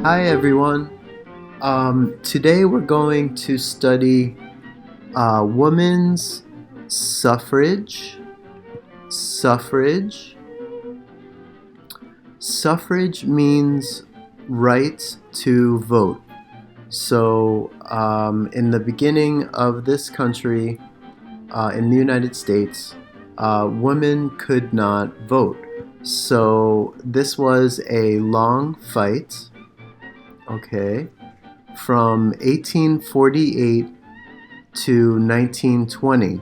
Hi everyone. Today we're going to study women's suffrage. Suffrage. Suffrage means right to vote. So in the beginning of this country, in the United States, women could not vote. So this was a long fight. Okay, from 1848 to 1920.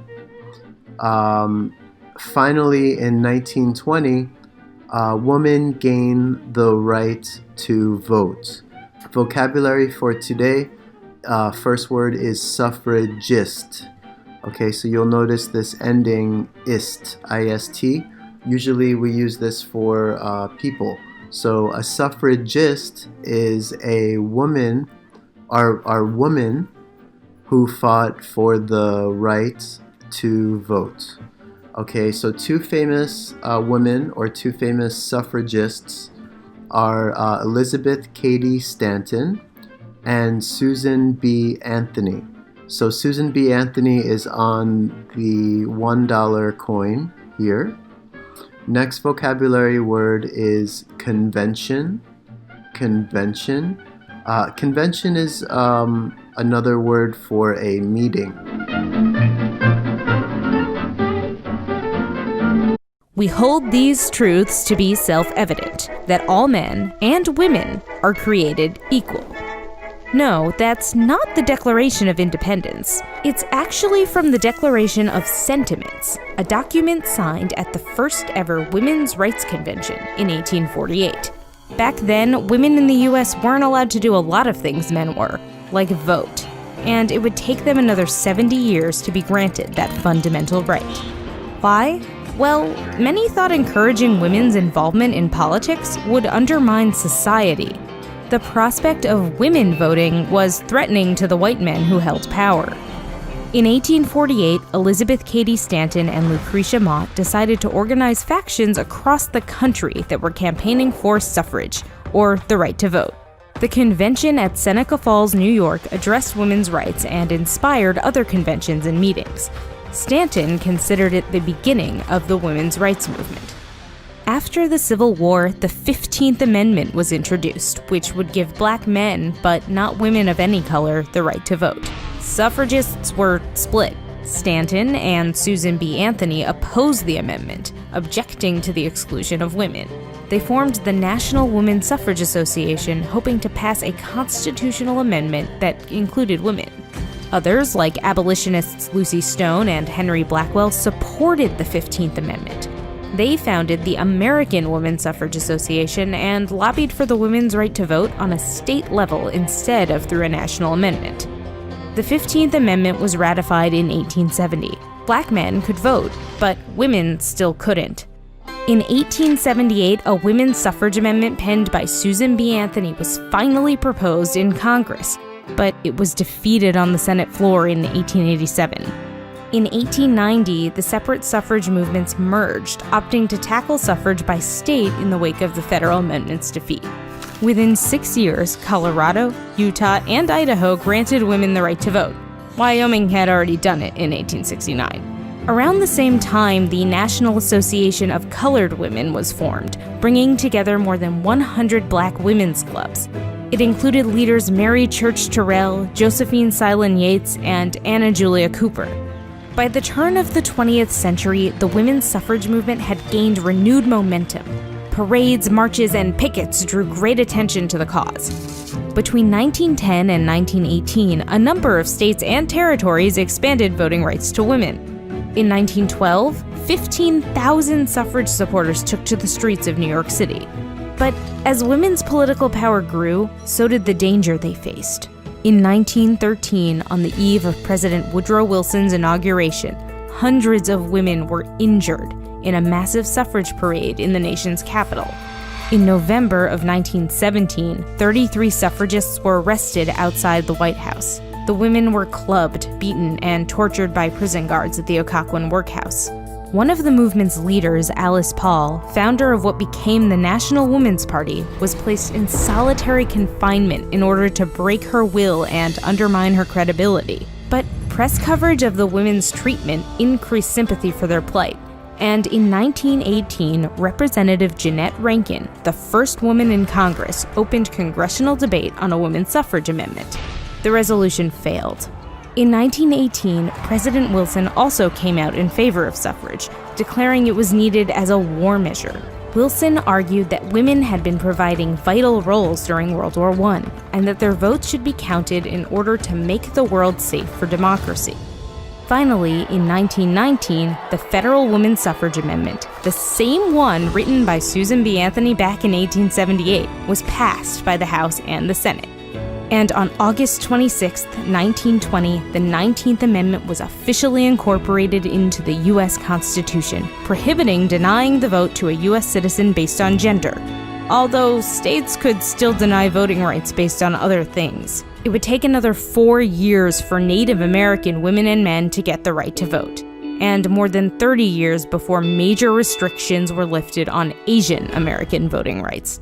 Finally, in 1920, women gained the right to vote. Vocabulary for today, first word is suffragist. Okay, so you'll notice this ending ist, I-S-T. Usually we use this for people. So a suffragist is a woman, or woman who fought for the right to vote. Okay, so two famous women or two famous suffragists are Elizabeth Cady Stanton and Susan B. Anthony. So Susan B. Anthony is on the $1 coin here. Next vocabulary word is convention. Convention. Convention is another word for a meeting. We hold these truths to be self-evident, that all men and women are created equal. No, that's not the Declaration of Independence. It's actually from the Declaration of Sentiments, a document signed at the first ever Women's Rights Convention in 1848. Back then, women in the US weren't allowed to do a lot of things men were, like vote, and it would take them another 70 years to be granted that fundamental right. Why? Well, many thought encouraging women's involvement in politics would undermine society. The prospect of women voting was threatening to the white men who held power. In 1848, Elizabeth Cady Stanton and Lucretia Mott decided to organize factions across the country that were campaigning for suffrage, or the right to vote. The convention at Seneca Falls, New York addressed women's rights and inspired other conventions and meetings. Stanton considered it the beginning of the women's rights movement. After the Civil War, the 15th Amendment was introduced, which would give black men, but not women of any color, the right to vote. Suffragists were split. Stanton and Susan B. Anthony opposed the amendment, objecting to the exclusion of women. They formed the National Woman Suffrage Association, hoping to pass a constitutional amendment that included women. Others, like abolitionists Lucy Stone and Henry Blackwell, supported the 15th Amendment. They founded the American Woman Suffrage Association and lobbied for the women's right to vote on a state level instead of through a national amendment. The 15th Amendment was ratified in 1870. Black men could vote, but women still couldn't. In 1878, a women's suffrage amendment penned by Susan B. Anthony was finally proposed in Congress, but it was defeated on the Senate floor in 1887. In 1890, the separate suffrage movements merged, opting to tackle suffrage by state in the wake of the federal amendment's defeat. Within 6 years, Colorado, Utah, and Idaho granted women the right to vote. Wyoming had already done it in 1869. Around the same time, the National Association of Colored Women was formed, bringing together more than 100 black women's clubs. It included leaders Mary Church Terrell, Josephine Silent Yates, and Anna Julia Cooper. By the turn of the 20th century, the women's suffrage movement had gained renewed momentum. Parades, marches, and pickets drew great attention to the cause. Between 1910 and 1918, a number of states and territories expanded voting rights to women. In 1912, 15,000 suffrage supporters took to the streets of New York City. But as women's political power grew, so did the danger they faced. In 1913, on the eve of President Woodrow Wilson's inauguration, hundreds of women were injured in a massive suffrage parade in the nation's capital. In November of 1917, 33 suffragists were arrested outside the White House. The women were clubbed, beaten, and tortured by prison guards at the Occoquan workhouse. One of the movement's leaders, Alice Paul, founder of what became the National Woman's Party, was placed in solitary confinement in order to break her will and undermine her credibility. But press coverage of the women's treatment increased sympathy for their plight. And in 1918, Representative Jeanette Rankin, the first woman in Congress, opened congressional debate on a women's suffrage amendment. The resolution failed. In 1918, President Wilson also came out in favor of suffrage, declaring it was needed as a war measure. Wilson argued that women had been providing vital roles during World War I, and that their votes should be counted in order to make the world safe for democracy. Finally, in 1919, the Federal Women's Suffrage Amendment, the same one written by Susan B. Anthony back in 1878, was passed by the House and the Senate. And on August 26, 1920, the 19th Amendment was officially incorporated into the U.S. Constitution, prohibiting denying the vote to a U.S. citizen based on gender, although states could still deny voting rights based on other things. It would take another 4 years for Native American women and men to get the right to vote, and more than 30 years before major restrictions were lifted on Asian American voting rights.